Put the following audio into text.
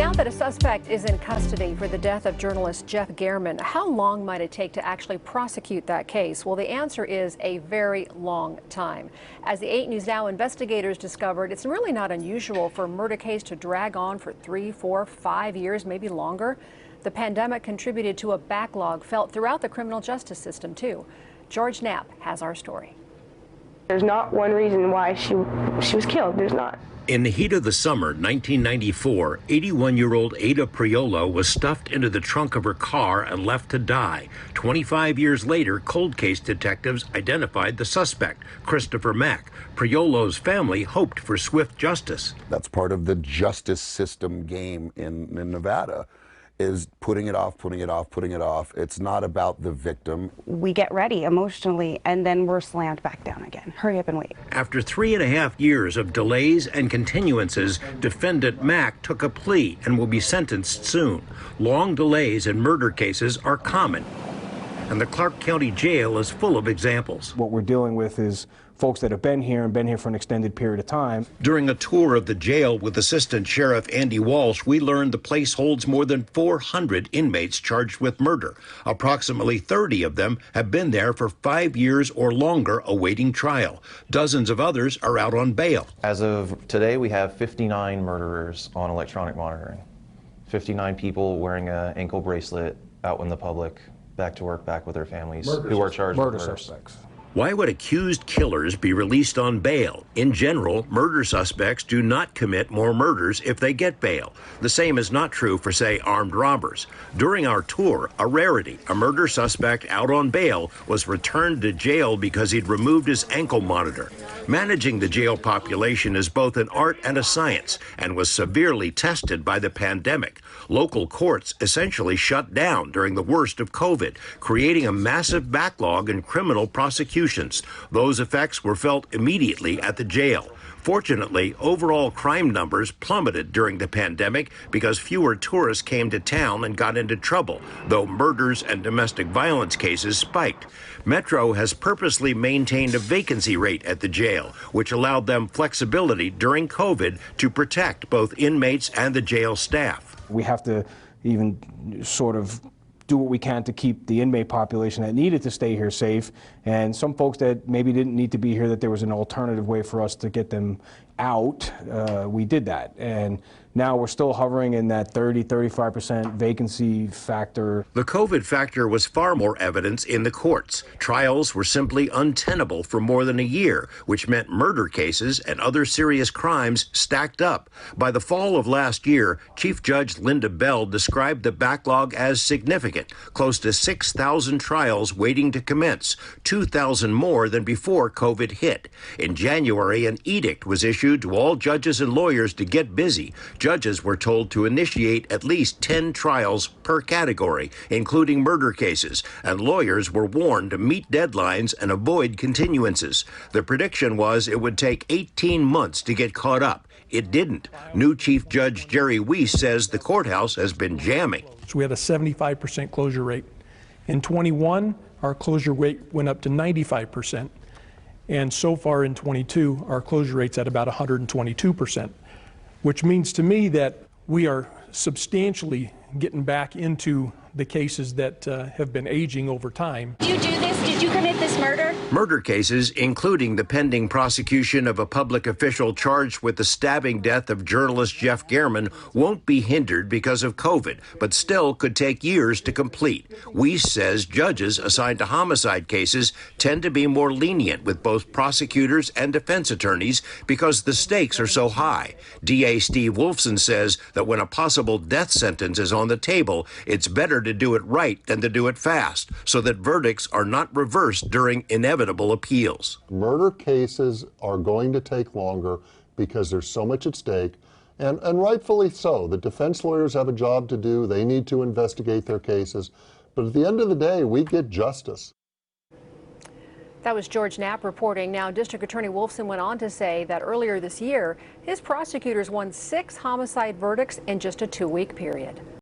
Now that a suspect is in custody for the death of journalist Jeff German, how long might it take to actually prosecute that case? Well, the answer is a very long time. As the 8 News Now investigators discovered, it's really not unusual for a murder case to drag on for 3, 4, 5 years, maybe longer. The pandemic contributed to a backlog felt throughout the criminal justice system, too. George Knapp has our story. There's not one reason why she was killed. There's not. In the heat of the summer, 1994, 81-year-old Ada Priolo was stuffed into the trunk of her car and left to die. 25 years later, cold case detectives identified the suspect, Christopher Mack. Priolo's family hoped for swift justice. That's part of the justice system game in Nevada, is putting it off, putting it off, putting it off. It's not about the victim. We get ready emotionally, and then we're slammed back down again. Hurry up and wait. After 3.5 years of delays and continuances, defendant Mack took a plea and will be sentenced soon. Long delays in murder cases are common, and the Clark County Jail is full of examples. What we're dealing with is folks that have been here and been here for an extended period of time. During a tour of the jail with Assistant Sheriff Andy Walsh, we learned the place holds more than 400 inmates charged with murder. Approximately 30 of them have been there for 5 years or longer awaiting trial. Dozens of others are out on bail. As of today, we have 59 murderers on electronic monitoring. 59 people wearing an ankle bracelet out in the public, back to work, back with their families, who are charged with murder suspects. Why would accused killers be released on bail? In general, murder suspects do not commit more murders if they get bail. The same is not true for, say, armed robbers. During our tour, a rarity, a murder suspect out on bail was returned to jail because he'd removed his ankle monitor. Managing the jail population is both an art and a science, and was severely tested by the pandemic. Local courts essentially shut down during the worst of COVID, creating a massive backlog in criminal prosecutions. Those effects were felt immediately at the jail. Fortunately, overall crime numbers plummeted during the pandemic because fewer tourists came to town and got into trouble, though murders and domestic violence cases spiked. Metro has purposely maintained a vacancy rate at the jail, which allowed them flexibility during COVID to protect both inmates and the jail staff. We have to even sort of do what we can to keep the inmate population that needed to stay here safe, and some folks that maybe didn't need to be here, that there was an alternative way for us to get them out. We did that, and now we're still hovering in that 30-35% vacancy factor. The COVID factor was far more evident in the courts. Trials were simply untenable for more than a year, which meant murder cases and other serious crimes stacked up. By the fall of last year, Chief Judge Linda Bell described the backlog as significant, close to 6,000 trials waiting to commence, 2,000 more than before COVID hit. In January, an edict was issued to all judges and lawyers to get busy. Judges were told to initiate at least 10 trials per category, including murder cases, and lawyers were warned to meet deadlines and avoid continuances. The prediction was it would take 18 months to get caught up. It didn't. New Chief Judge Jerry Weiss says the courthouse has been jamming. So we had a 75% closure rate. In 21, our closure rate went up to 95%. And so far in 22, our closure rate's at about 122%, which means to me that we are substantially getting back into the cases that have been aging over time. Did you do this? Did you commit this murder? Murder cases, including the pending prosecution of a public official charged with the stabbing death of journalist Jeff German, won't be hindered because of COVID, but still could take years to complete. Weiss says judges assigned to homicide cases tend to be more lenient with both prosecutors and defense attorneys because the stakes are so high. DA Steve Wolfson says that when a possible death sentence is on the table, it's better to do it right than to do it fast, so that verdicts are not reversed during inevitable appeals. Murder cases are going to take longer because there's so much at stake, and rightfully so. The defense lawyers have a job to do. They need to investigate their cases. But at the end of the day, we get justice. That was George Knapp reporting. Now, District Attorney Wolfson went on to say that earlier this year, his prosecutors won 6 homicide verdicts in just a 2-week period.